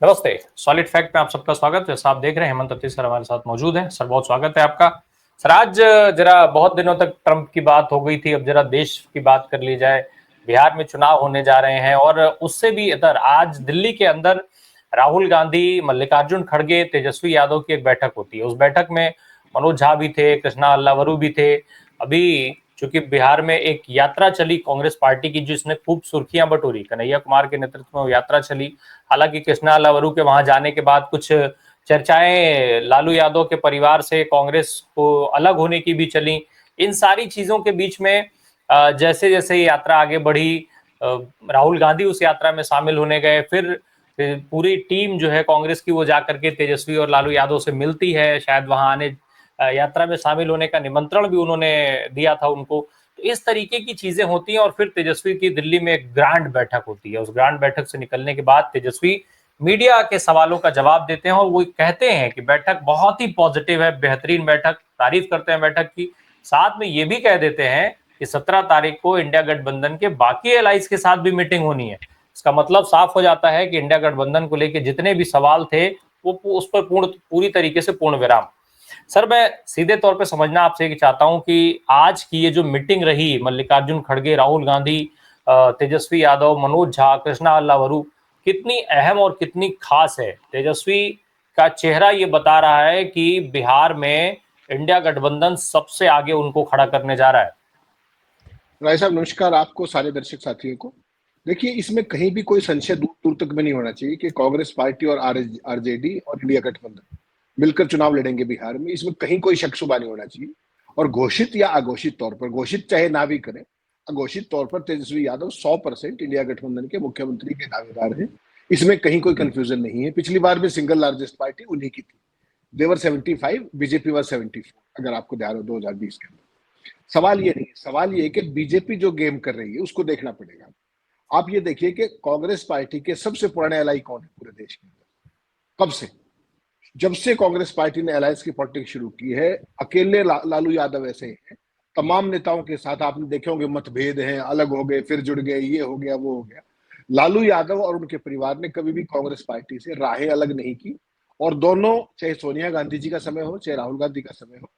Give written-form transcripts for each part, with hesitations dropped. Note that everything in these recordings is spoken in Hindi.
नमस्ते। सॉलिड फैक्ट में आप सबका स्वागत है। आप देख रहे हैं हेमंत अत्ती सर हमारे साथ मौजूद हैं। सर बहुत स्वागत है आपका। सर आज जरा बहुत दिनों तक ट्रंप की बात हो गई थी, अब जरा देश की बात कर ली जाए। बिहार में चुनाव होने जा रहे हैं और उससे भी इधर आज दिल्ली के अंदर राहुल गांधी, मल्लिकार्जुन खड़गे, तेजस्वी यादव की एक बैठक होती है। उस बैठक में मनोज झा भी थे, कृष्णा अल्लावरू भी थे। अभी चूंकि बिहार में एक यात्रा चली कांग्रेस पार्टी की जिसने खूब सुर्खियां बटोरी, कन्हैया कुमार के नेतृत्व में वो यात्रा चली। हालांकि कृष्णा अल्लावरू के वहां जाने के बाद कुछ चर्चाएं लालू यादव के परिवार से कांग्रेस को अलग होने की भी चली। इन सारी चीजों के बीच में जैसे जैसे ये यात्रा आगे बढ़ी, राहुल गांधी उस यात्रा में शामिल होने गए। फिर पूरी टीम जो है कांग्रेस की वो जाकर के तेजस्वी और लालू यादव से मिलती है। शायद वहां आने यात्रा में शामिल होने का निमंत्रण भी उन्होंने दिया था उनको। तो इस तरीके की चीजें होती हैं और फिर तेजस्वी की दिल्ली में एक ग्रांड बैठक होती है। उस ग्रांड बैठक से निकलने के बाद तेजस्वी मीडिया के सवालों का जवाब देते हैं और वो कहते हैं कि बैठक बहुत ही पॉजिटिव है, बेहतरीन बैठक, तारीफ करते हैं बैठक की। साथ में ये भी कह देते हैं कि 17 तारीख को इंडिया गठबंधन के बाकी एलाइज के साथ भी मीटिंग होनी है। इसका मतलब साफ हो जाता है कि इंडिया गठबंधन को लेकर जितने भी सवाल थे वो उस पर पूरी तरीके से पूर्ण विराम। सर मैं सीधे तौर पे समझना आपसे चाहता हूं कि आज की ये जो मीटिंग रही, मल्लिकार्जुन खड़गे, राहुल गांधी, तेजस्वी यादव, मनोज झा, कृष्णा अल्लावरू, कितनी अहम और कितनी खास है। तेजस्वी का चेहरा ये बता रहा है कि बिहार में इंडिया गठबंधन सबसे आगे उनको खड़ा करने जा रहा है। राय साहब नमस्कार, आपको सारे दर्शक साथियों को। देखिए, इसमें कहीं भी कोई संशय दूर दूर तक में नहीं होना चाहिए कि कांग्रेस पार्टी और आरजेडी और इंडिया गठबंधन मिलकर चुनाव लड़ेंगे बिहार में। इसमें कहीं कोई शक शुबा नहीं होना चाहिए। और घोषित या अघोषित तौर पर, घोषित चाहे ना भी करें, अघोषित तौर पर तेजस्वी यादव 100% इंडिया गठबंधन के मुख्यमंत्री के दावेदार हैं। इसमें कहीं कोई कंफ्यूजन नहीं है। पिछली बार भी सिंगल लार्जेस्ट पार्टी उन्हीं की थी। देवर 75, बीजेपी वर 74, अगर आपको ध्यान हो 2020 के अंदर। सवाल ये नहीं, सवाल ये है कि बीजेपी जो गेम कर रही है उसको देखना पड़ेगा। आप ये देखिए कि कांग्रेस पार्टी के सबसे पुराने एलाई कौन है पूरे देश के अंदर। कब से? जब से कांग्रेस पार्टी ने अलायंस की पॉलिटिक्स शुरू की है, अकेले लालू यादव ऐसे हैं। तमाम नेताओं के साथ आपने देखे होंगे मतभेद हैं, अलग हो गए, फिर जुड़ गए, ये हो गया, वो हो गया। लालू यादव और उनके परिवार ने कभी भी कांग्रेस पार्टी से राहें अलग नहीं की। और दोनों, चाहे सोनिया गांधी जी का समय हो, चाहे राहुल गांधी का समय हो,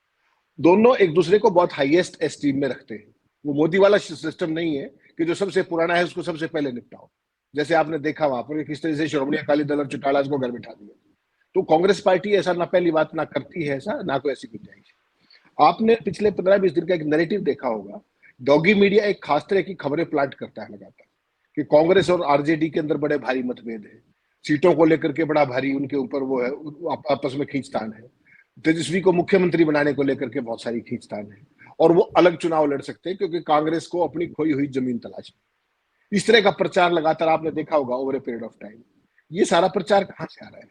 दोनों एक दूसरे को बहुत हाईएस्ट एस्टीम में रखते हैं। वो मोदी वाला सिस्टम नहीं है कि जो सबसे पुराना है उसको सबसे पहले निपटाओ। जैसे आपने देखा वहां पर किस तरह से श्रोमणी अकाली दल और चौटाला को घर बिठा दिया। तो कांग्रेस पार्टी ऐसा ना, पहली बात ना करती है ऐसा, ना कोई ऐसी गुंजाइश। आपने पिछले 15-20 दिन का एक नैरेटिव देखा होगा। डॉगी मीडिया एक खास तरह की खबरें प्लांट करता है लगातार कि कांग्रेस और आरजेडी के अंदर बड़े भारी मतभेद है, सीटों को लेकर के बड़ा भारी उनके ऊपर वो है, आपस में खींचतान है। तेजस्वी को मुख्यमंत्री बनाने को लेकर के बहुत सारी खींचतान है और वो अलग चुनाव लड़ सकते हैं क्योंकि कांग्रेस को अपनी खोई हुई जमीन तलाश। इस तरह का प्रचार लगातार आपने देखा होगा over a period of time. ये सारा प्रचार कहां से आ रहा है?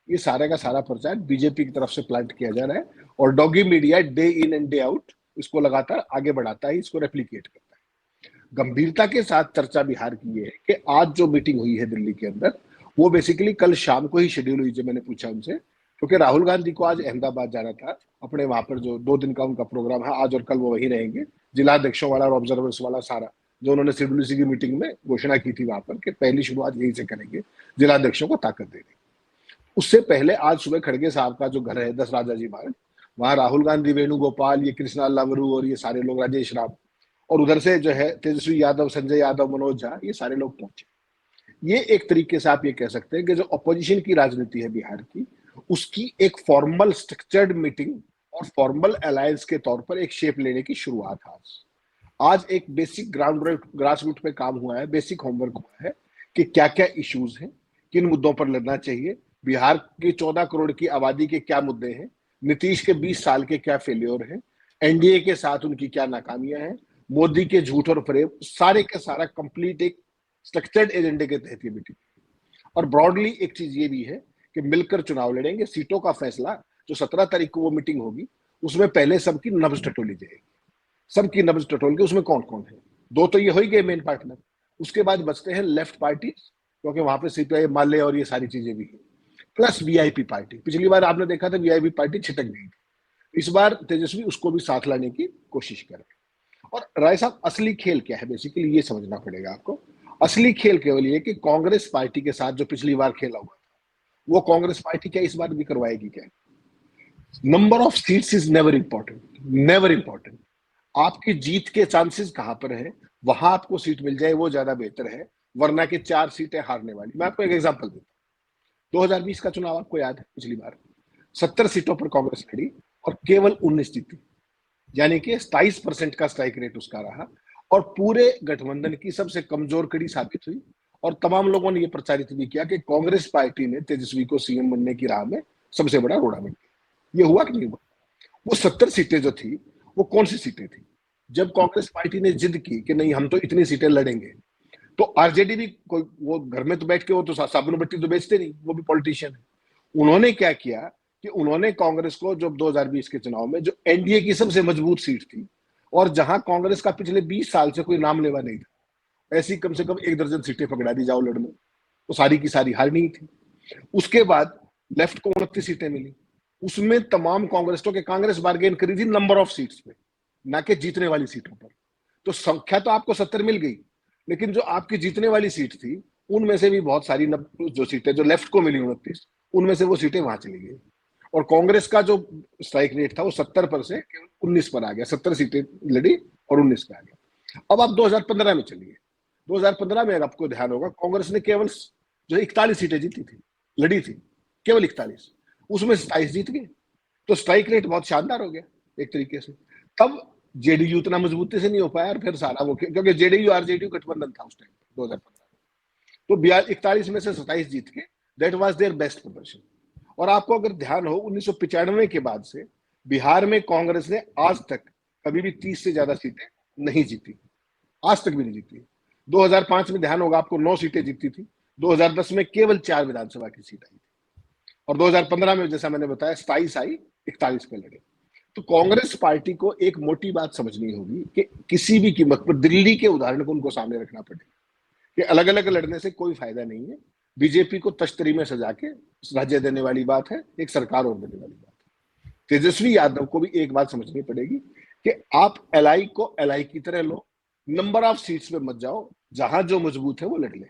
ये सारे का सारा प्रचार बीजेपी की तरफ से प्लांट किया जा रहा है और doggy media day in and day out इसको लगातार आगे बढ़ाता है, इसको रेप्लिकेट करता है। गंभीरता के साथ चर्चा बिहार की ये है कि आज जो मीटिंग हुई है दिल्ली के अंदर, वो बेसिकली कल शाम को ही शेड्यूल हुई। जो मैंने पूछा उनसे, क्योंकि राहुल गांधी को आज अहमदाबाद जाना था, अपने वहां पर जो 2 दिन का उनका प्रोग्राम है, आज और कल वो वहीं रहेंगे। जिलाध्यक्षों वाला और ऑब्जर्वर्स वाला सारा जो उन्होंने सीडब्ल्यूसी की मीटिंग में घोषणा की थी वहां पर कि पहली शुरुआत यहीं से करेंगे, जिलाध्यक्षों को ताकत देने। उससे पहले आज सुबह खड़गे साहब का जो घर है 10 राजा जी मार्ग, वहां राहुल गांधी, वेणुगोपाल, ये कृष्णा अल्लावरू और ये सारे लोग, राजेश राम, और उधर से जो है तेजस्वी यादव, संजय यादव, मनोज झा, ये सारे लोग पहुंचे। ये एक तरीके से आप ये कह सकते हैं कि जो अपोजिशन की राजनीति है बिहार की, उसकी एक फॉर्मल स्ट्रक्चर्ड मीटिंग और फॉर्मल अलायंस के तौर पर एक शेप लेने की शुरुआत आज एक बेसिक ग्रास रूट पे काम हुआ है, बेसिक होमवर्क हुआ है कि क्या क्या इश्यूज हैं, किन मुद्दों पर लड़ना चाहिए, बिहार की 14 करोड़ की आबादी के क्या मुद्दे हैं, नीतीश के 20 साल के क्या फेल्योर हैं, एनडीए के साथ उनकी क्या नाकामियां हैं, मोदी के झूठ और फरेब, सारे का सारा कंप्लीट एक स्ट्रक्चर्ड एजेंडे के तहत ये मीटिंग। और ब्रॉडली एक चीज ये भी है कि मिलकर चुनाव लड़ेंगे। सीटों का फैसला जो 17 तारीख को वो मीटिंग होगी, उसमें पहले सबकी नब्ज टटोली जाएगी। सबकी नब्ज टटोल के उसमें कौन कौन है, 2 तो ये हो ही गए मेन पार्टनर। उसके बाद बचते हैं लेफ्ट पार्टी, क्योंकि वहां पे सीपीआई, माले और ये सारी चीजें भी है, प्लस वीआईपी पार्टी। पिछली बार आपने देखा था वीआईपी पार्टी छिटक गई थी। इस बार तेजस्वी उसको भी साथ लाने की कोशिश करे। और राय साहब, असली खेल क्या है बेसिकली ये समझना पड़ेगा आपको। असली खेल केवल ये कि कांग्रेस पार्टी के साथ जो पिछली बार खेला हुआ था, वो कांग्रेस पार्टी क्या इस बार भी करवाएगी क्या? Number of seats is never important, never important. आपकी जीत के चांसेस कहां पर है, वहां आपको सीट मिल जाए वो ज्यादा बेहतर है, वरना कि 4 सीटें हारने वाली। मैं आपको एक एग्जांपल देता हूं। 2020 का चुनाव आपको याद है, पिछली बार 70 सीटों पर कांग्रेस लड़ी और केवल 19 जीती, यानी कि 27% का स्ट्राइक रेट उसका रहा, और पूरे गठबंधन की सबसे कमजोर कड़ी साबित हुई। और तमाम लोगों ने यह प्रचारित भी किया कि कांग्रेस पार्टी ने तेजस्वी को सीएम बनने की राह में सबसे बड़ा रोड़ा बन दिया। ये हुआ कि नहीं हुआ? वो 70 सीटें जो थी, वो कौन सी सीटें थी? जब कांग्रेस पार्टी ने जिद की कि नहीं हम तो इतनी सीटें लड़ेंगे, तो आरजेडी भी कोई, वो घर में तो बैठ के वो तो साबुन बत्ती तो बेचते नहीं, वो भी पॉलिटिशियन है। उन्होंने क्या किया कि उन्होंने कांग्रेस को, जब 2020 के चुनाव में जो एनडीए की सबसे मजबूत सीट थी और जहां कांग्रेस का पिछले 20 साल से कोई नाम लेवा नहीं था, ऐसी कम से कम 1 दर्जन सीटें पकड़ा दी जाओ लड़ने, तो सारी की सारी हारनी ही थी। उसके बाद लेफ्ट को 29 सीटें मिली, उसमें तमाम कांग्रेसियों के कांग्रेस बार्गेन करी थी नंबर ऑफ सीट्स पे, ना कि जीतने वाली सीटों पर। तो संख्या तो आपको 70 मिल गई, लेकिन जो आपकी जीतने वाली सीट थी उनमें से भी बहुत सारी जो सीटें जो लेफ्ट को मिली 29, उनमें से वो सीटें वहां चली गई। और कांग्रेस का जो स्ट्राइक रेट था वो 70 पर से केवल 19 पर आ गया, 70 सीटें लड़ी और 19 पे आ गया। अब आप 2015 में चलिए, 2015 में अगर आपको ध्यान होगा, कांग्रेस ने केवल जो 41 सीटें जीती थी, लड़ी थी केवल 41, उसमें 27 जीत गए। तो स्ट्राइक रेट बहुत शानदार हो गया एक तरीके से। तब जेडीयू उतना मजबूती से नहीं हो पाया, और फिर सारा वो, क्योंकि जेडीयू आरजेडीयू गठबंधन था उस टाइम 2015 में, तो 41 में से 27 जीत के, दैट वाज देयर बेस्ट प्रदर्शन। और आपको अगर ध्यान हो, 1995 के बाद से बिहार में कांग्रेस ने आज तक कभी भी 30 से ज्यादा सीटें नहीं जीती, आज तक भी नहीं जीती। 2005 में ध्यान होगा आपको, 9 सीटें जीती थी। 2010 में केवल 4 विधानसभा की सीट आई थी, और 2015 में जैसा मैंने बताया 27 आई, 41 पे लड़े। तो कांग्रेस पार्टी को एक मोटी बात समझनी होगी कि किसी भी कीमत पर दिल्ली के उदाहरण को उनको सामने रखना पड़ेगा कि अलग अलग लड़ने से कोई फायदा नहीं है। बीजेपी को तश्तरी में सजा के राज्य देने वाली बात है, एक सरकार और देने वाली बात है। तेजस्वी यादव को भी एक बात समझनी पड़ेगी कि आप एलआई को एलआई की तरह लो, नंबर ऑफ सीट्स पे मत जाओ, जहां जो मजबूत है वो लड़ ले।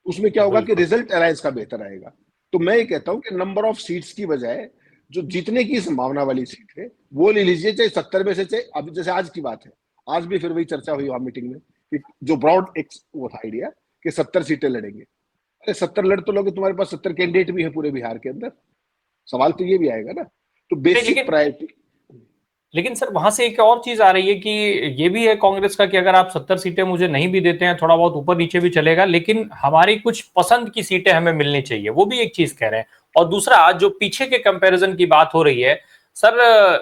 उसमें क्या होगा कि रिजल्ट अलायंस का बेहतर आएगा। तो मैं ये कहता हूं कि नंबर ऑफ सीट्स की बजाय जो जीतने की संभावना वाली सीट है वो ले लीजिए, चाहे 70 में से, चाहे अभी जैसे आज की बात है, आज भी फिर वही चर्चा हुई वहां मीटिंग में कि जो ब्रॉड एक वो था आइडिया कि 70 सीटें लड़ेंगे। अरे 70 लड़ तो लोगे, तुम्हारे पास 70 कैंडिडेट भी है पूरे बिहार के अंदर, सवाल तो ये भी आएगा ना। तो बेसिक प्रायोरिटी। लेकिन सर वहां से एक और चीज आ रही है कि ये भी है कांग्रेस का कि अगर आप 70 सीटें मुझे नहीं भी देते हैं, थोड़ा बहुत ऊपर नीचे भी चलेगा, लेकिन हमारी कुछ पसंद की सीटें हमें मिलनी चाहिए, वो भी एक चीज कह रहे हैं। और दूसरा, आज जो पीछे के कंपैरिजन की बात हो रही है सर,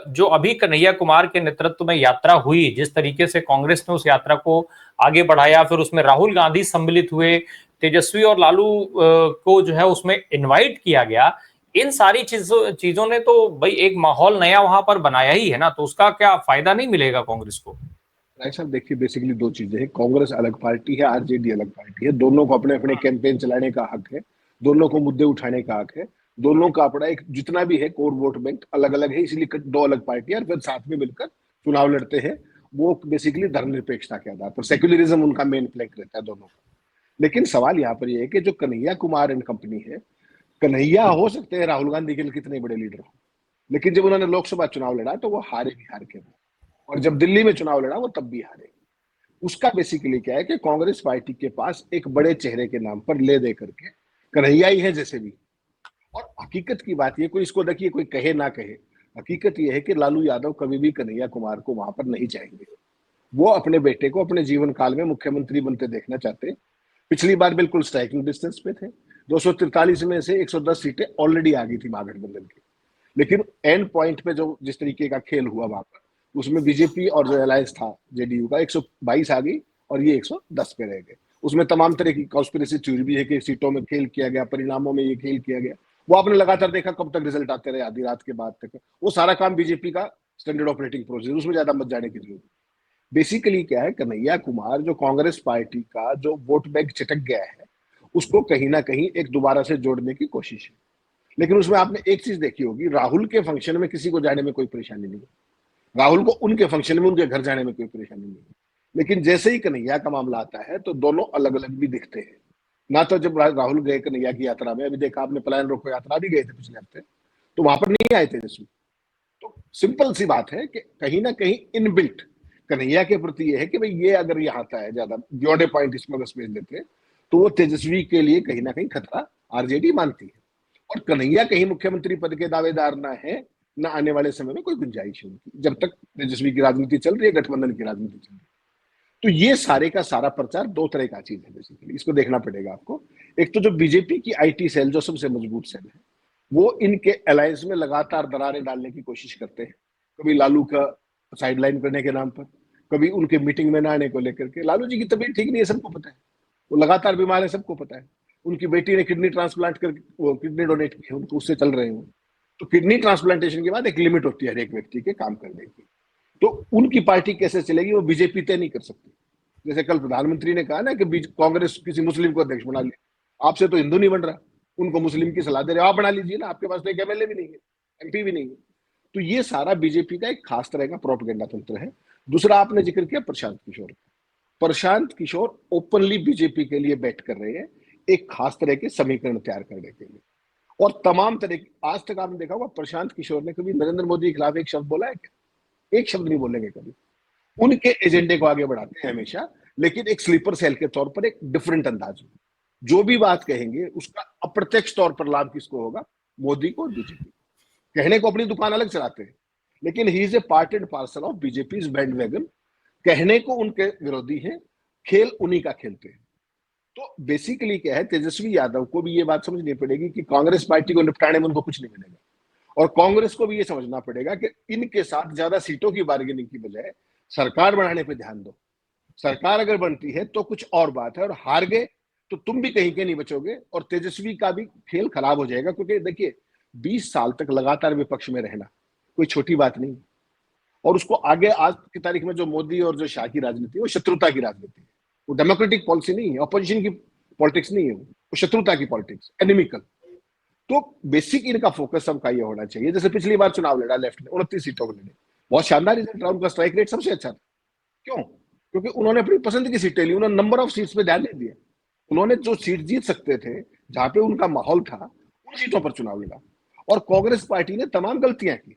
जो अभी कन्हैया कुमार के नेतृत्व में यात्रा हुई, जिस तरीके से कांग्रेस ने उस यात्रा को आगे बढ़ाया, फिर उसमें राहुल गांधी सम्मिलित हुए, तेजस्वी और लालू को जो है उसमें इनवाइट किया गया, इन सारी चीजों ने तो भाई एक माहौल नया वहां पर बनाया ही है ना, तो उसका क्या फायदा नहीं मिलेगा कांग्रेस को? राय साहब देखिए, बेसिकली 2 चीजें हैं, कांग्रेस अलग पार्टी है, आरजेडी अलग पार्टी है। दोनों को अपने अपने कैंपेन चलाने का हक है, दोनों को मुद्दे उठाने का हक है, दोनों का अपना एक जितना भी है कोर वोट बैंक अलग अलग है, इसलिए 2 अलग पार्टियां फिर साथ में मिलकर चुनाव लड़ते हैं। वो बेसिकली धर्मनिरपेक्षता के आधार पर, सेक्युलरिज्म उनका मेन प्लैंक रहता है दोनों का। लेकिन सवाल यहाँ पर यह है कि जो कन्हैया कुमार एंड कंपनी है, कन्हैया हो सकते हैं राहुल गांधी के लिए कितने बड़े लीडर हो, लेकिन जब उन्होंने लोकसभा चुनाव लड़ा तो वो हारे बिहार के, और जब दिल्ली में चुनाव लड़ा वो तब भी हारे। उसका बेसिकली क्या है कि कांग्रेस पार्टी के पास एक बड़े चेहरे के नाम पर ले दे करके कन्हैया ही है जैसे भी। और हकीकत की बात ये, कोई इसको देखिए कोई कहे ना कहे, हकीकत ये है कि लालू यादव कभी भी कन्हैया कुमार को वहां पर नहीं चाहेंगे। वो अपने बेटे को अपने जीवन काल में मुख्यमंत्री बनते देखना चाहते हैं। पिछली बार बिल्कुल स्ट्राइकिंग डिस्टेंस पे थे, 243 में से 110 सीटें ऑलरेडी आ गई थी महागठबंधन की। लेकिन एंड पॉइंट पे जो जिस तरीके का खेल हुआ वहां पर, उसमें बीजेपी और जो अलायंस था जेडीयू का 122 आ गई और ये 110 पे रह गए। उसमें तमाम तरह की कॉन्स्पिरेसी थ्योरी भी है कि सीटों में खेल किया गया, परिणामों में ये खेल किया गया। वो आपने लगातार देखा कब तक रिजल्ट आते रहे, आधी रात के बाद तक। वो सारा काम बीजेपी का स्टैंडर्ड ऑपरेटिंग प्रोसीजर, उसमें ज्यादा मत जाने की जरूरत। बेसिकली क्या है, कन्हैया कुमार जो कांग्रेस पार्टी का जो वोट बैंक चटक गया है, उसको कहीं ना कहीं एक दोबारा से जोड़ने की कोशिश है। लेकिन उसमें आपने एक चीज देखी होगी, राहुल के फंक्शन में किसी को जाने में कोई परेशानी नहीं है, राहुल को उनके फंक्शन में उनके घर जाने में कोई परेशानी नहीं है। लेकिन जैसे ही कन्हैया का मामला आता है तो दोनों अलग अलग भी दिखते हैं, ना तो जब राहुल गए कन्हैया की यात्रा में, अभी देखा आपने पलायन रोको यात्रा भी गए थे पिछले हफ्ते, तो वहां पर नहीं आए तेजस्वी। तो सिंपल सी बात है कि कहीं ना कहीं इनबिल्ट कन्हैया के प्रति ये है कि भाई ये अगर यहाँ आता है ज्यादा बियॉन्ड ए पॉइंट इसमें अगर स्पेस देते हैं तो वो तेजस्वी के लिए कहीं ना कहीं खतरा आरजेडी मानती है। और कन्हैया कहीं मुख्यमंत्री पद के दावेदार ना है, ना आने वाले समय में कोई गुंजाइश है उनकी, जब तक तेजस्वी की राजनीति चल रही है, गठबंधन की राजनीति चल रही है। तो ये सारे का सारा प्रचार दो तरह का चीज है बेसिकली, इसको देखना पड़ेगा आपको। एक तो जो बीजेपी की आईटी सेल जो सबसे मजबूत सेल है, वो इनके अलायंस में लगातार दरारें डालने की कोशिश करते हैं, कभी लालू का साइडलाइन करने के नाम पर, कभी उनके मीटिंग में ना आने को लेकर के। लालू जी की तबीयत ठीक नहीं है, सबको पता है, वो लगातार बीमार है, सबको पता है। उनकी बेटी ने किडनी ट्रांसप्लांट कर वो किडनी डोनेट की है उनको, उससे चल रहे हैं। तो किडनी ट्रांसप्लांटेशन के बाद एक लिमिट होती है हर एक व्यक्ति के काम करने की। तो उनकी पार्टी कैसे चलेगी वो बीजेपी तय नहीं कर सकती। जैसे कल प्रधानमंत्री ने कहा ना कि कांग्रेस किसी मुस्लिम को अध्यक्ष बना लिया, आपसे तो हिंदू नहीं बन रहा, उनको मुस्लिम की सलाह दे रहे, आप बना लीजिए ना, आपके पास तो एक एमएलए भी नहीं है, एमपी भी नहीं है। तो ये सारा बीजेपी का एक खास तरह का प्रोपेगेंडा तंत्र है। दूसरा आपने जिक्र किया प्रशांत किशोर। प्रशांत किशोर ओपनली बीजेपी के लिए बैट कर रहे हैं, एक खास तरह के समीकरण तैयार करने के लिए। और तमाम तरह की, आज तक आपने देखा होगा प्रशांत किशोर ने कभी नरेंद्र मोदी के खिलाफ एक शब्द बोला है क्या? एक शब्द नहीं बोलेंगे कभी। उनके एजेंडे को आगे बढ़ाते हैं हमेशा, लेकिन एक स्लीपर सेल के तौर पर एक डिफरेंट अंदाज में। जो भी बात कहेंगे उसका अप्रत्यक्ष तौर पर लाभ किसको होगा? मोदी को, बीजेपी। कहने को अपनी दुकान अलग चलाते हैं, लेकिन he is a part and parcel of BJP band wagon. कहने को उनके विरोधी हैं, खेल उन्हीं का खेलते हैं। तो बेसिकली क्या है, तेजस्वी यादव को भी ये बात समझनी पड़ेगी कि कांग्रेस पार्टी को निपटाने में उनको कुछ नहीं मिलेगा, और कांग्रेस को भी ये समझना पड़ेगा कि इनके साथ ज्यादा सीटों की बार्गेनिंग की बजाय सरकार बनाने पे ध्यान दो। सरकार अगर बनती है तो कुछ और बात है, और हार गए तो तुम भी कहीं के नहीं बचोगे, और तेजस्वी का भी खेल खराब हो जाएगा। क्योंकि देखिए 20 साल तक लगातार विपक्ष में रहना कोई छोटी बात नहीं, और उसको आगे आज की तारीख में जो मोदी और जो शाह की राजनीति है वो शत्रुता की राजनीति है, वो डेमोक्रेटिक पॉलिसी नहीं है, ऑपोजिशन की पॉलिटिक्स नहीं है, वो शत्रुता की पॉलिटिक्स, एनिमिकल। तो बेसिक इनका फोकस सबका ये होना चाहिए। जैसे पिछली बार चुनाव लड़ा लेफ्ट ने, 29 सीटों को लड़े, बहुत शानदार रिजल्ट रहा, उनका स्ट्राइक रेट सबसे अच्छा था। क्यों? क्योंकि उन्होंने अपनी पसंद की सीटें ली, उन्होंने नंबर ऑफ सीट्स पे ध्यान नहीं दिया। उन्होंने जो सीट जीत सकते थे, जहां पे उनका माहौल था, उन सीटों पर चुनाव लड़ा। और कांग्रेस पार्टी ने तमाम गलतियां की,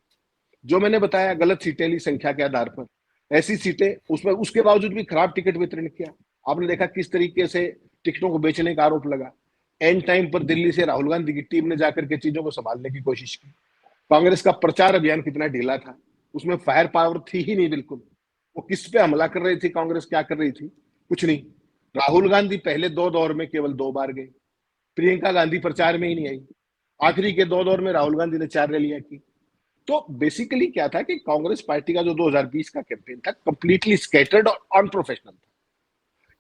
जो मैंने बताया, गलत सीटें ली संख्या के आधार पर, ऐसी सीटें उसमें, उसके बावजूद भी खराब टिकट वितरण किया। आपने देखा किस तरीके से टिकटों को बेचने का आरोप लगा। एंड टाइम पर दिल्ली से राहुल गांधी की टीम ने जाकर के चीजों को संभालने की कोशिश की। कांग्रेस का प्रचार अभियान कितना ढीला था, उसमें फायर पावर थी ही नहीं बिल्कुल। वो किस पे हमला कर रही थी कांग्रेस, क्या कर रही थी? कुछ नहीं। राहुल गांधी पहले 2 दौर में केवल 2 बार गए, प्रियंका गांधी प्रचार में ही नहीं आई। आखिरी के 2 दौर में राहुल गांधी ने 4 रैलियां की। तो बेसिकली क्या था कि कांग्रेस पार्टी का जो 2020 का कैंपेन था कंप्लीटली स्कैटर्ड और अनप्रोफेशनल था।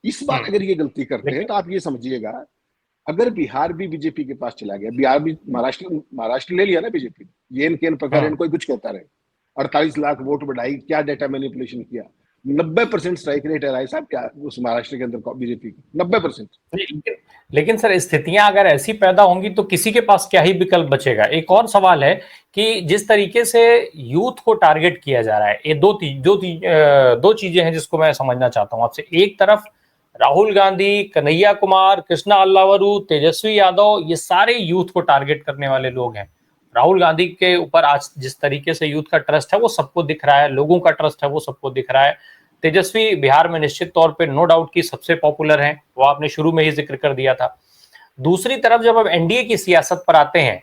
इस बार अगर ये गलती करते हैं तो आप ये समझिएगा, अगर बिहार भी बीजेपी के पास चला गया, बिहार भी, महाराष्ट्र ले लिया ना बीजेपी ने, ये केन प्रकार कोई कुछ कहता रहे, 48 लाख वोट बढ़ाई, क्या डेटा मैनिपुलेशन किया, 90% स्ट्राइक रेट है राय साहब, क्या उस महाराष्ट्र के अंदर बीजेपी की 90%। लेकिन सर स्थितियां अगर ऐसी पैदा होंगी तो किसी के पास क्या ही विकल्प बचेगा। एक और सवाल है कि जिस तरीके से यूथ को टारगेट किया जा रहा है, ये दो चीजें हैं जिसको मैं समझना चाहता हूं आपसे। एक तरफ राहुल गांधी, कन्हैया कुमार, कृष्णा अल्लावरू, तेजस्वी यादव, ये सारे यूथ को टारगेट करने वाले लोग हैं। राहुल गांधी के ऊपर आज जिस तरीके से यूथ का ट्रस्ट है वो सबको दिख रहा है, लोगों का ट्रस्ट है वो सबको दिख रहा है। तेजस्वी बिहार में निश्चित तौर पे नो डाउट की सबसे पॉपुलर हैं, वो आपने शुरू में ही जिक्र कर दिया था। दूसरी तरफ जब अब एनडीए की सियासत पर आते हैं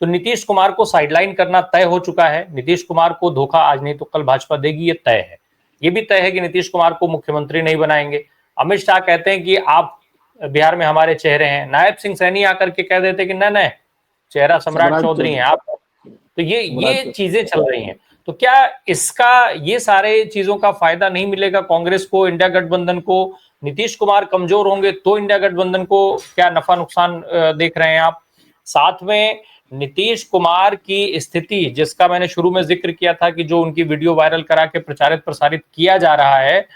तो नीतीश कुमार को साइडलाइन करना तय हो चुका है। नीतीश कुमार को धोखा आज नहीं तो कल भाजपा देगी, ये तय है। ये भी तय है कि नीतीश कुमार को मुख्यमंत्री नहीं बनाएंगे। अमित शाह कहते हैं कि आप बिहार में हमारे चेहरे हैं। नायब सिंह सैनी आकर के कह देते कि न चेहरा सम्राट चौधरी हैं आप। तो ये चीजें चल रही हैं। तो क्या इसका, ये सारे चीजों का फायदा नहीं मिलेगा कांग्रेस को, इंडिया गठबंधन को? नीतीश कुमार कमजोर होंगे तो इंडिया गठबंधन को क्या नफा नुकसान देख रहे हैं आप? साथ में नीतीश कुमार की स्थिति, जिसका मैंने शुरू में जिक्र किया था कि जो उनकी वीडियो वायरल करा के प्रचारित प्रसारित किया जा रहा है,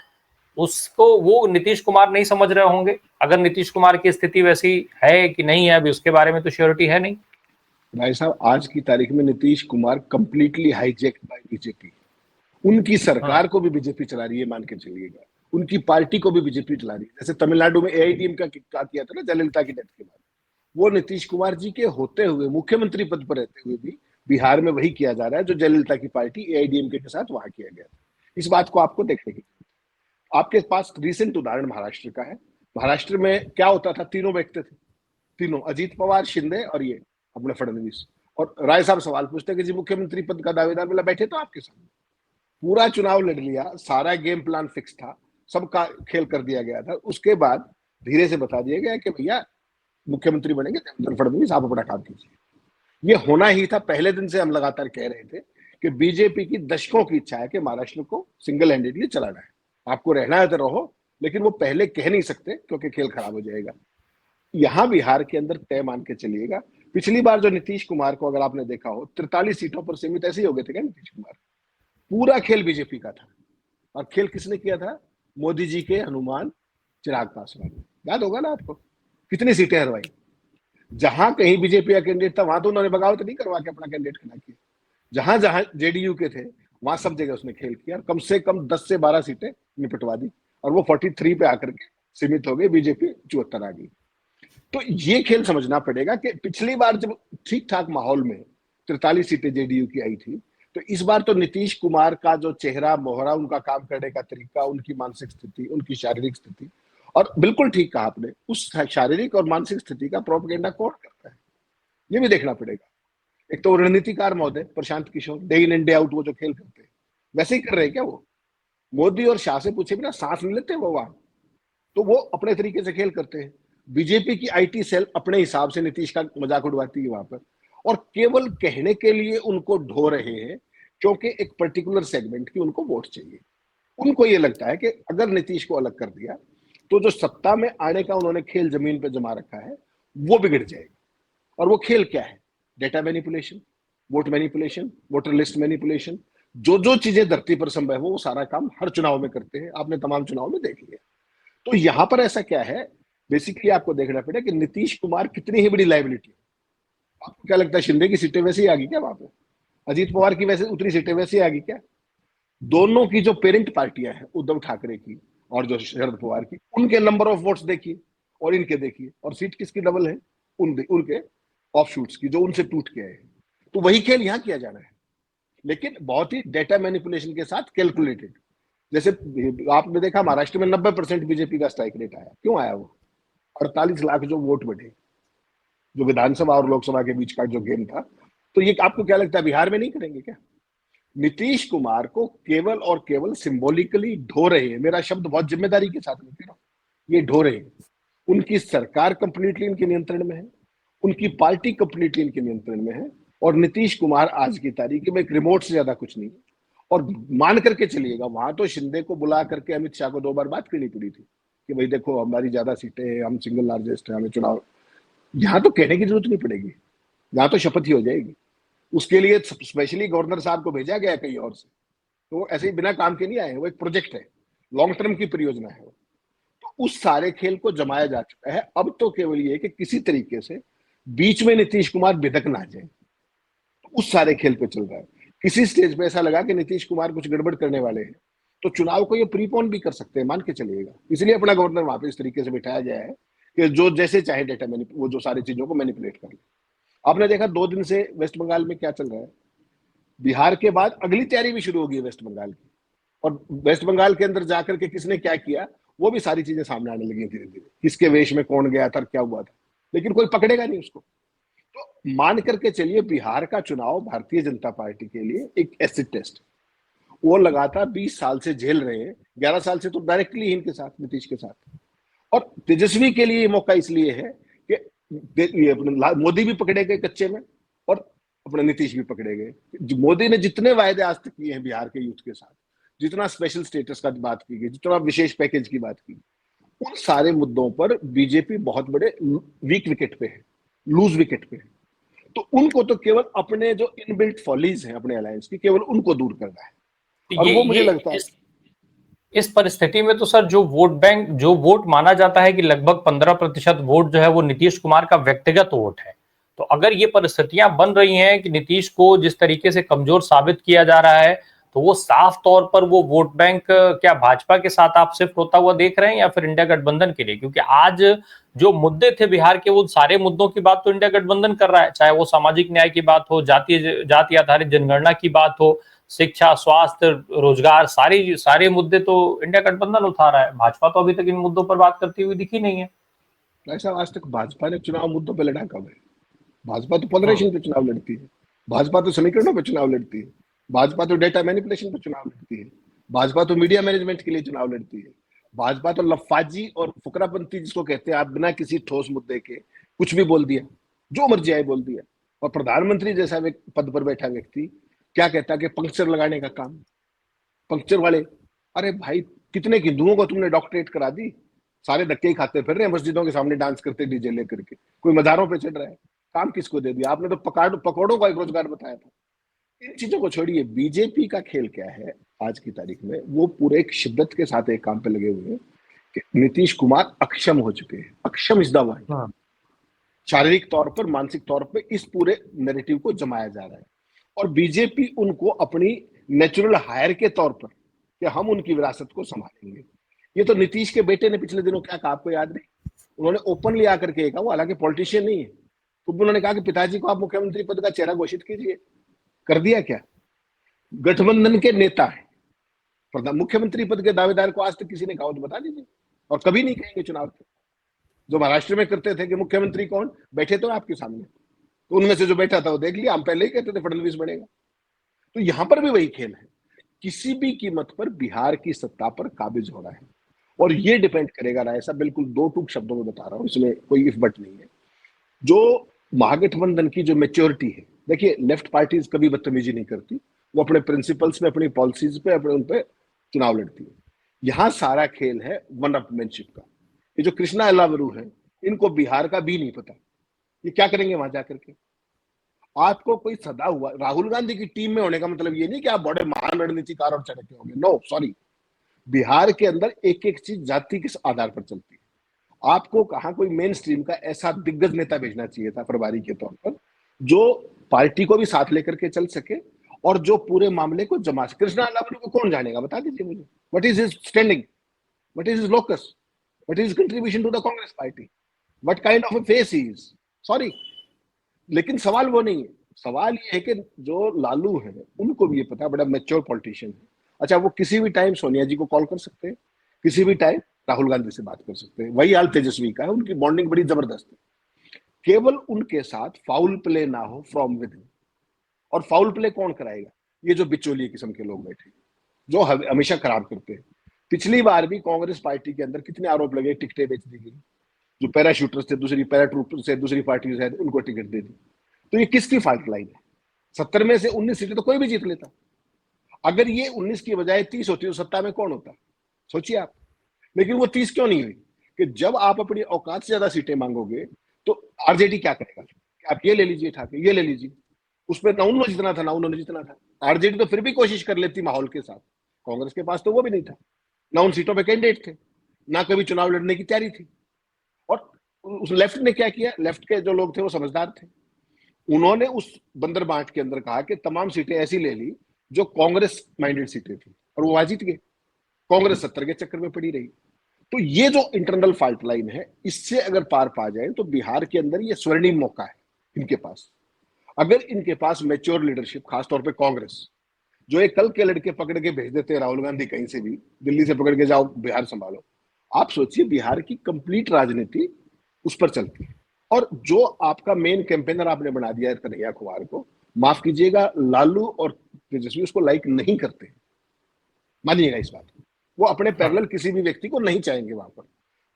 उसको वो नीतीश कुमार नहीं समझ रहे होंगे। अगर नीतीश कुमार की स्थिति वैसी है कि नहीं है, अभी उसके बारे में तो श्योरिटी है नहीं। भाई साहब, आज की तारीख में Nitish Kumar completely hijacked by BJP. उनकी सरकार को भी बीजेपी चला रही है, मान के चलिएगा। उनकी पार्टी को भी बीजेपी चला रही है। जैसे तमिलनाडु में एआईडीएम का किया था ना जयललिता की डेथ के बाद, वो नीतीश कुमार जी के होते हुए मुख्यमंत्री पद पर रहते हुए भी बिहार में वही किया जा रहा है जो जयललिता की पार्टी एआईडीएमके के साथ वहां किया गया था। इस बात को आपको देखने की, आपके पास रिसेंट उदाहरण महाराष्ट्र का है। महाराष्ट्र में क्या होता था, तीनों व्यक्ति थे, तीनों, अजीत पवार, शिंदे और ये अपने फडणवीस। और राय साहब सवाल पूछते कि जी मुख्यमंत्री पद का दावेदार, बोला बैठे तो आपके सामने, पूरा चुनाव लड़ लिया, सारा गेम प्लान फिक्स था, सबका खेल कर दिया गया था। उसके बाद धीरे से बता दिया गया कि भैया मुख्यमंत्री बनेंगे देवेंद्र फडणवीस, आप अपना काम कीजिए। ये होना ही था। पहले दिन से हम लगातार कह रहे थे कि बीजेपी की दशकों की इच्छा है कि महाराष्ट्र को सिंगल हैंडेडली चलाना है, आपको रहना है तो रहो, लेकिन वो पहले कह नहीं सकते क्योंकि खेल खराब हो जाएगा। यहां बिहार के अंदर तय मान के चलिएगा। पिछली बार जो नीतीश कुमार को अगर आपने देखा हो 43 सीटों पर सीमित ऐसे ही हो गए थे क्या नीतीश कुमार? पूरा खेल बीजेपी का था। और खेल किसने किया था? मोदी जी के हनुमान चिराग पासवान ने। याद होगा ना आपको, कितनी सीटें हरवाई। जहां कहीं बीजेपी का कैंडिडेट था वहां तो उन्होंने बगावत नहीं करवा के अपना कैंडिडेट खड़ा किया। जहां जहां जेडीयू के थे वहां सब जगह उसने खेल किया, कम से कम 10 से 12 सीटें निपटवा दी और वो 43 पे आकर के सीमित हो गई, बीजेपी 74 आ गई। तो ये खेल समझना पड़ेगा कि पिछली बार जब ठीक ठाक माहौल में 43 सीटें जेडीयू की आई थी, तो इस बार तो नीतीश कुमार का जो चेहरा मोहरा, उनका काम करने का तरीका, उनकी मानसिक स्थिति, उनकी शारीरिक स्थिति, और बिल्कुल ठीक कहा आपने, उस शारीरिक और मानसिक स्थिति का प्रोपेगेंडा कौन करता है ये भी देखना पड़ेगा। एक तो रणनीतिकार महोदय Prashant Kishor, day in and day out वो जो खेल करते हैं वैसे ही कर रहे हैं क्या वो? मोदी और शाह से पूछे बिना सांस नहीं लेते वो वहां, तो वो अपने तरीके से खेल करते हैं। बीजेपी की आईटी सेल अपने हिसाब से नीतीश का मजाक उड़वाती है वहां पर, और केवल कहने के लिए उनको ढो रहे हैं क्योंकि एक पर्टिकुलर सेगमेंट की उनको वोट चाहिए। उनको ये लगता है कि अगर नीतीश को अलग कर दिया तो जो सत्ता में आने का उन्होंने खेल जमीन पे जमा रखा है वो बिगड़ जाएगा। और वो खेल क्या है? Data manipulation, vote manipulation, voter list manipulation, जो जो चीजें धरती पर संभव है वो सारा काम हर चुनाव में करते हैं। आपने तमाम चुनाव में देख लिया। तो यहां पर ऐसा क्या है, बेसिकली आपको देखना पड़ेगा कि नीतीश कुमार कितनी ही बड़ी लाइबिलिटी है। आपको क्या लगता है शिंदे की सीटें वैसे ही आ गई क्या वहां पे? अजीत पवार की वैसे उतनी सीटें वैसे ही आ गई क्या? दोनों की जो पेरेंट पार्टियां हैं, उद्धव ठाकरे की और जो शरद पवार की, उनके नंबर ऑफ वोट्स देखिए और इनके देखिए, और सीट किसकी डबल है? उनके ऑफशूट्स की जो उनसे टूट के आए हैं। तो वही खेल यहां किया जाना है, लेकिन बहुत ही डेटा मैनिपुलेशन के साथ कैलकुलेटेड। जैसे आपने देखा महाराष्ट्र में 90% बीजेपी का स्ट्राइक रेट आया। क्यों आया वो? 48 लाख जो वोट बढ़े, जो विधानसभा और लोकसभा के बीच का जो गेम था। तो ये आपको क्या लगता है बिहार में नहीं करेंगे क्या? नीतीश कुमार को केवल और केवल सिंबॉलिकली ढो रहे हैं। मेरा शब्द बहुत जिम्मेदारी के साथ में कह रहा हूं, ये ढो रहे हैं। उनकी सरकार कंप्लीटली इनके नियंत्रण में है, उनकी पार्टी कंप्लीटली इनके नियंत्रण में है, और नीतीश कुमार आज की तारीख में एक रिमोट से ज्यादा कुछ नहीं है। और मान करके चलिएगा, वहां तो शिंदे को बुला करके अमित शाह को 2 बार बात करनी पड़ी थी कि भाई देखो हमारी ज्यादा सीटें हैं, हम सिंगल लार्जेस्ट है, हमें चुनाव। यहाँ तो कहने की जरूरत नहीं पड़ेगी, यहाँ तो शपथ ही हो जाएगी। उसके लिए स्पेशली गवर्नर साहब को भेजा गया कहीं और से, तो वो ऐसे ही बिना काम के नहीं आए। वो एक प्रोजेक्ट है, लॉन्ग टर्म की परियोजना है वो। तो उस सारे खेल को जमाया जा चुका है। अब तो केवल ये कि किसी तरीके से बीच में नीतीश कुमार बिदक ना जाए, तो उस सारे खेल पे चल रहा है। किसी स्टेज पे ऐसा लगा कि नीतीश कुमार कुछ गड़बड़ करने वाले हैं तो चुनाव को ये प्रीपोन भी कर सकते हैं, मान के चलिएगा। इसलिए अपना गवर्नर वहां पे इस तरीके से बिठाया गया है कि जो जैसे चाहे डेटा वो जो सारी चीजों को मैनिपुलेट कर ले। आपने देखा 2 दिन से वेस्ट बंगाल में क्या चल रहा है। बिहार के बाद अगली तैयारी भी शुरू होगी वेस्ट बंगाल की, और वेस्ट बंगाल के अंदर जाकर के किसने क्या किया वो भी सारी चीजें सामने आने लगी धीरे धीरे। किसके वेश में कौन गया था, क्या हुआ था, लेकिन कोई पकड़ेगा नहीं उसको। तो मान करके चलिए बिहार का चुनाव भारतीय जनता पार्टी के लिए एक एसिड टेस्ट। वो लगातार 20 साल से झेल रहे हैं, 11 साल से तो डायरेक्टली इनके साथ, नीतीश के साथ। और तेजस्वी के लिए मौका इसलिए है कि मोदी भी पकड़े गए कच्चे में और अपने नीतीश भी पकड़े गए। मोदी ने जितने वायदे आज तक किए हैं बिहार के यूथ के साथ, जितना स्पेशल स्टेटस का बात की गई, जितना विशेष पैकेज की बात की, उन सारे मुद्दों पर बीजेपी बहुत बड़े वीक विकेट पे है, लूज विकेट पे है। तो उनको तो केवल अपने जो इनबिल्ट फॉलीज हैं अपने अलायंस की, केवल उनको दूर करना है। और वो मुझे लगता है इस परिस्थिति में तो सर जो वोट बैंक, जो वोट माना जाता है कि लगभग 15% वोट जो है वो नीतीश कुमार का व्यक्तिगत वोट है। तो अगर ये परिस्थितियां बन रही हैं कि नीतीश को जिस तरीके से कमजोर साबित किया जा रहा है, तो वो साफ तौर पर वो वोट बैंक क्या भाजपा के साथ आप शिफ्ट होता हुआ देख रहे हैं या फिर इंडिया गठबंधन के लिए? क्योंकि आज जो मुद्दे थे बिहार के, वो सारे मुद्दों की बात तो इंडिया गठबंधन कर रहा है, चाहे वो सामाजिक न्याय की बात हो, जाति आधारित जनगणना की बात हो, शिक्षा, स्वास्थ्य, रोजगार, सारे मुद्दे तो इंडिया गठबंधन उठा रहा है। भाजपा तो अभी तक इन मुद्दों पर बात करती हुई दिखी नहीं है। ऐसा आज तक भाजपा ने चुनाव मुद्दों पर लड़ा कब है? भाजपा तो हम्म। पॉलराइजेशन पे चुनाव लड़ती है, भाजपा तो समीकरणों पे चुनाव लड़ती है, भाजपा तो डेटा मैनिपुलेशन पे चुनाव लड़ती है, भाजपा तो मीडिया मैनेजमेंट के लिए चुनाव लड़ती है, भाजपा तो लफाजी और फुकरापंथी जिसको कहते हैं, आप बिना किसी ठोस मुद्दे के कुछ भी बोल दिया, जो मर्जी आए बोल दिया। और प्रधानमंत्री जैसा पद पर बैठा व्यक्ति क्या कहता है कि पंक्चर लगाने का काम, पंक्चर वाले, अरे भाई कितने हिंदुओं को तुमने डॉक्टरेट करा दी, सारे धक्के ही खाते फिर रहे हैं मस्जिदों के सामने डांस करते डीजे लेकर के, कोई मजारों पे चढ़ रहा है, काम किसको दे दिया आपने? तो पकौड़ों का एक रोजगार बताया था। इन चीजों को छोड़िए, बीजेपी का खेल क्या है आज की तारीख में, वो पूरे एक शिद्दत के साथ एक काम पे लगे हुए हैं कि नीतीश कुमार अक्षम हो चुके हैं। अक्षम इज द वर्ड, शारीरिक तौर पर, मानसिक तौर पर इस पूरे नैरेटिव को जमाया जा रहा है और बीजेपी उनको अपनी नेचुरल हायर के तौर पर कि हम उनकी विरासत को संभालेंगे। ये तो नीतीश के बेटे ने पिछले दिनों क्या कहा, आपको याद नहीं? उन्होंने ओपनली आकर के कहा, वो हालांकि पॉलिटिशियन नहीं है, तो उन्होंने कहा कि पिताजी को आप मुख्यमंत्री पद का चेहरा घोषित कीजिए। कर दिया क्या? गठबंधन के नेता है, मुख्यमंत्री पद के दावेदार को आज तक किसी ने कहा तो बता दीजिए, और कभी नहीं कहेंगे चुनाव के। जो महाराष्ट्र में करते थे कि मुख्यमंत्री कौन बैठे तो आपके सामने, तो उनमें से जो बैठा था वो देख लिया, हम पहले ही कहते थे फडणवीस बनेगा। तो यहां पर भी वही खेल है, किसी भी कीमत पर बिहार की सत्ता पर काबिज हो रहा है और ये डिपेंड करेगा राय साहब, बिल्कुल दो टूक शब्दों में बता रहा हूं, इसमें कोई इफ बट नहीं है। जो महागठबंधन की जो मेच्योरिटी है, देखिए लेफ्ट पार्टीज कभी बदतमीजी नहीं करती, वो अपने प्रिंसिपल्स पे, अपनी पॉलिसीज पे, अपने उन पे चुनाव लड़ती है। यहां सारा खेल है वन अपमैनशिप का। ये जो कृष्णा अलावरू है, इनको बिहार का भी नहीं पता ये क्या करेंगे वहां जाकर के। आपको कोई सदा हुआ राहुल गांधी की टीम में होने का मतलब ये नहीं कि आप बड़े महान रणनीतिकार और चाणक्य होंगे, नो सॉरी। बिहार के अंदर एक एक चीज जाति के आधार पर चलती है। आपको कहा कोई मेन स्ट्रीम का ऐसा दिग्गज नेता भेजना चाहिए था प्रभारी के तौर पर, जो पार्टी को भी साथ लेकर के चल सके और जो पूरे मामले को जमा सके। कृष्णा अलावरू को कौन जानेगा, बता दीजिए मुझे। What is his standing, what is his locus, what is contribution to the Congress party, what kind of a face he is, sorry. लेकिन सवाल वो नहीं है, सवाल ये है कि जो लालू है उनको भी ये पता है, बड़ा मैच्योर पॉलिटिशियन है। अच्छा, वो किसी भी टाइम सोनिया जी को कॉल कर सकते हैं, किसी भी टाइम राहुल गांधी से बात कर सकते हैं। वही हाल तेजस्वी का है, उनकी बॉन्डिंग बड़ी जबरदस्त है। केवल उनके साथ फाउल प्ले ना हो फ्रॉम विद इन। और फाउल प्ले कौन कराएगा? ये जो बिचौलिए किस्म के लोग बैठे, जो हमेशा खराब करते हैं। पिछली बार भी कांग्रेस पार्टी के अंदर कितने आरोप लगे, टिकटें बेच दी गई, जो पैराशूटर्स थे, दूसरी पैराट्रूप से दूसरी पार्टी से उनको टिकट दे दी। तो ये किसकी फाल्ट लाइन है? 70 में से 19 सीटें तो कोई भी जीत लेता। अगर ये 19 की बजाय 30 होती तो सत्ता में कौन होता, सोचिए आप। लेकिन वो 30 क्यों नहीं हुई? कि जब आप अपनी औकात से ज्यादा सीटें मांगोगे तो आरजेडी क्या करेगा कि आप ये ले लीजिए ठाकरे, ये ले लीजिए। उसमें ना उन्होंने जितना था ना उन्होंने जितना था। आरजेडी तो फिर भी कोशिश कर लेती माहौल के साथ, कांग्रेस के पास तो वो भी नहीं था, ना उन सीटों पे कैंडिडेट थे, ना कभी चुनाव लड़ने की तैयारी थी। और उस लेफ्ट ने क्या किया, लेफ्ट के जो लोग थे वो समझदार थे, उन्होंने उस बंदर बाट के अंदर कहा कि तमाम सीटें ऐसी ले ली जो कांग्रेस माइंडेड सीटें थी, और वो वहां जीत गए। कांग्रेस 70 के चक्कर में पड़ी रही। तो ये जो इंटरनल फॉल्ट लाइन है, इससे अगर पार पा जाए तो बिहार के अंदर ये स्वर्णिम मौका है इनके पास। अगर इनके पास मैच्योर लीडरशिप, खासतौर पे कांग्रेस, जो एक कल के लड़के पकड़ के भेज देते हैं राहुल गांधी, कहीं से भी दिल्ली से पकड़ के जाओ बिहार संभालो, आप सोचिए बिहार की कंप्लीट राजनीति उस पर चलती है। और जो आपका मेन कैंपेनर आपने बना दिया है कन्हैया कुमार को, माफ कीजिएगा, लालू और तेजस्वी उसको लाइक नहीं करते, मानिएगा इस बात को। वो अपने पैरेलल किसी भी व्यक्ति को नहीं चाहेंगे वहां पर।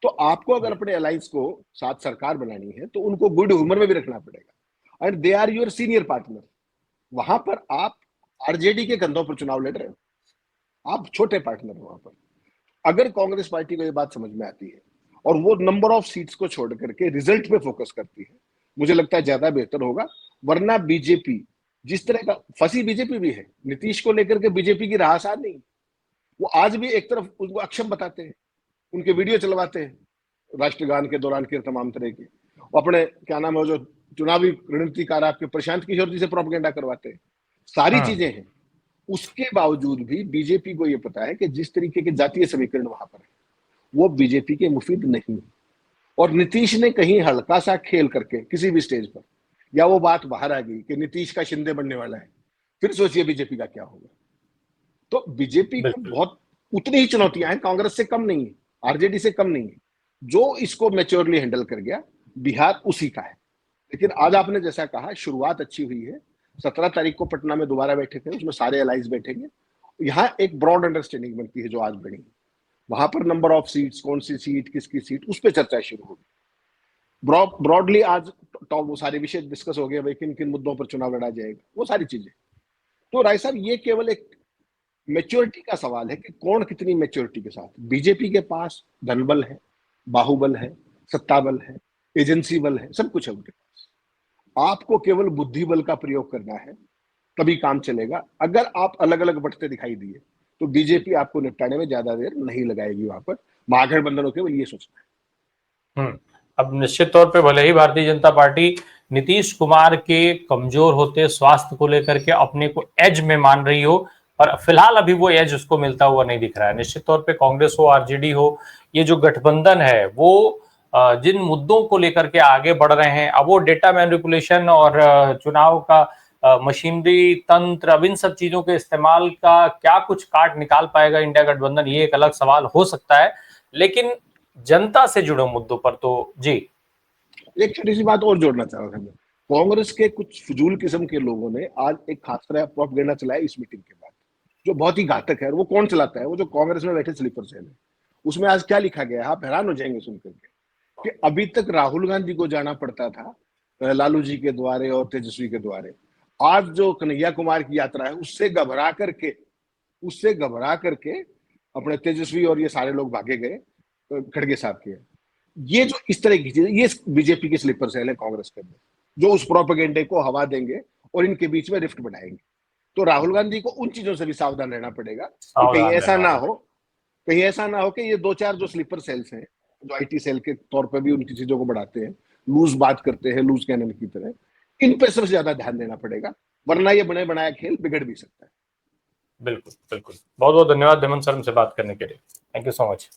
तो आपको अगर अपने अलायंस को साथ सरकार बनानी है तो उनको गुड ह्यूमर में भी रखना पड़ेगा, and they are your senior partner. वहां पर आप आरजेडी के कंधों पर चुनाव लड़ रहे हो, आप छोटे पार्टनर हो वहां पर। अगर कांग्रेस पार्टी को ये बात समझ में आती है और वो नंबर ऑफ सीट्स को छोड़ करके रिजल्ट पे फोकस करती है, मुझे लगता है ज्यादा बेहतर होगा। वरना बीजेपी जिस तरह का फंसी, बीजेपी भी है नीतीश को लेकर के, बीजेपी की राह आसान नहीं। वो आज भी एक तरफ उनको अक्षम बताते हैं, उनके वीडियो चलवाते हैं राष्ट्रगान के दौरान के तमाम तरह के, वो अपने क्या नाम है जो चुनावी रणनीतिकार आपके प्रशांत किशोर जी से प्रोपेगेंडा करवाते हैं, सारी चीजें हैं। उसके बावजूद भी बीजेपी को यह पता है कि जिस तरीके के जातीय समीकरण वहां पर है वो बीजेपी के मुफीद नहीं। और नीतीश ने कहीं हल्का सा खेल करके किसी भी स्टेज पर, या वो बात बाहर आ गई कि नीतीश का शिंदे बनने वाला है, फिर सोचिए बीजेपी का क्या होगा। तो बीजेपी को बिल्कुल। बहुत उतनी ही चुनौतियां हैं, कांग्रेस से कम नहीं है, आरजेडी से कम नहीं है। जो इसको मैच्योरली हैंडल कर गया बिहार उसी का है। लेकिन आज आपने जैसा कहा शुरुआत अच्छी हुई है। 17 तारीख को पटना में दोबारा बैठक है, उसमें सारे अलाइज बैठेंगे। यहाँ एक ब्रॉड अंडरस्टैंडिंग बनती है जो आज बनी। वहां पर नंबर ऑफ सीट्स, कौन सी सीट, किसकी सीट, उस पर चर्चा शुरू होगी। ब्रॉडली आज टॉप वो सारे विषय डिस्कस हो गए, भाई किन किन मुद्दों पर चुनाव लड़ा जाएगा, वो सारी चीजें। तो राय साहब ये केवल एक मेच्योरिटी का सवाल है कि कौन कितनी मेच्योरिटी के साथ। बीजेपी के पास धनबल है, बाहुबल है, सत्ता बल है, एजेंसी बल है, सब कुछ है उनके पास। आपको केवल बुद्धि बल का प्रयोग करना है, तभी काम चलेगा। अगर आप अलग अलग बटते दिखाई दिए तो बीजेपी आपको निपटाने में ज्यादा देर नहीं लगाएगी। वहां पर महागठबंधन केवल ये सोचना है। अब निश्चित तौर पे भले ही भारतीय जनता पार्टी नीतीश कुमार के कमजोर होते स्वास्थ्य को लेकर के अपने को एज में मान रही हो, पर फिलहाल अभी वो एज उसको मिलता हुआ नहीं दिख रहा है। निश्चित तौर पे कांग्रेस हो, आरजेडी हो, ये जो गठबंधन है वो जिन मुद्दों को लेकर के आगे बढ़ रहे हैं, अब वो डेटा मैनिपुलेशन और चुनाव का मशीनरी तंत्र, अब इन सब चीजों के इस्तेमाल का क्या कुछ काट निकाल पाएगा इंडिया गठबंधन, ये एक अलग सवाल हो सकता है। लेकिन जनता से जुड़े मुद्दों पर तो जी। एक छोटी सी बात और जोड़ना चाह रहा था मैं। कांग्रेस के कुछ फजूल किस्म के लोगों ने आज एक खास तरह प्रोपेगेंडा चलाया इस मीटिंग के बाद, जो बहुत ही घातक है। और वो कौन चलाता है? वो जो कांग्रेस में बैठे स्लीपर सेल है। उसमें आज क्या लिखा गया है, आप हैरान हो जाएंगे सुनकर के, कि अभी तक राहुल गांधी को जाना पड़ता था लालू जी के द्वारे और तेजस्वी के द्वारे। आज जो कन्हैया कुमार की यात्रा है उससे घबरा करके अपने तेजस्वी और ये सारे लोग भागे गए खड़गे साहब के। ये जो इस तरह की चीजें, ये बीजेपी की स्लीपर सेल है कांग्रेस के अंदर, जो उस प्रोपेगेंडे को हवा देंगे और इनके बीच में रिफ्ट बनाएंगे। तो राहुल गांधी को उन चीजों से भी सावधान रहना पड़ेगा कि कहीं ऐसा ना हो कि ये दो चार जो स्लीपर सेल्स हैं, जो आईटी सेल के तौर पर भी उनकी चीजों को बढ़ाते हैं, लूज बात करते हैं, लूज कैनन की तरह, इन पर सबसे ज्यादा ध्यान देना पड़ेगा, वरना ये बने बनाया खेल बिगड़ भी सकता है। बिल्कुल बिल्कुल। बहुत बहुत धन्यवाद हेमंत सर, हमसे बात करने के लिए। Thank you so much.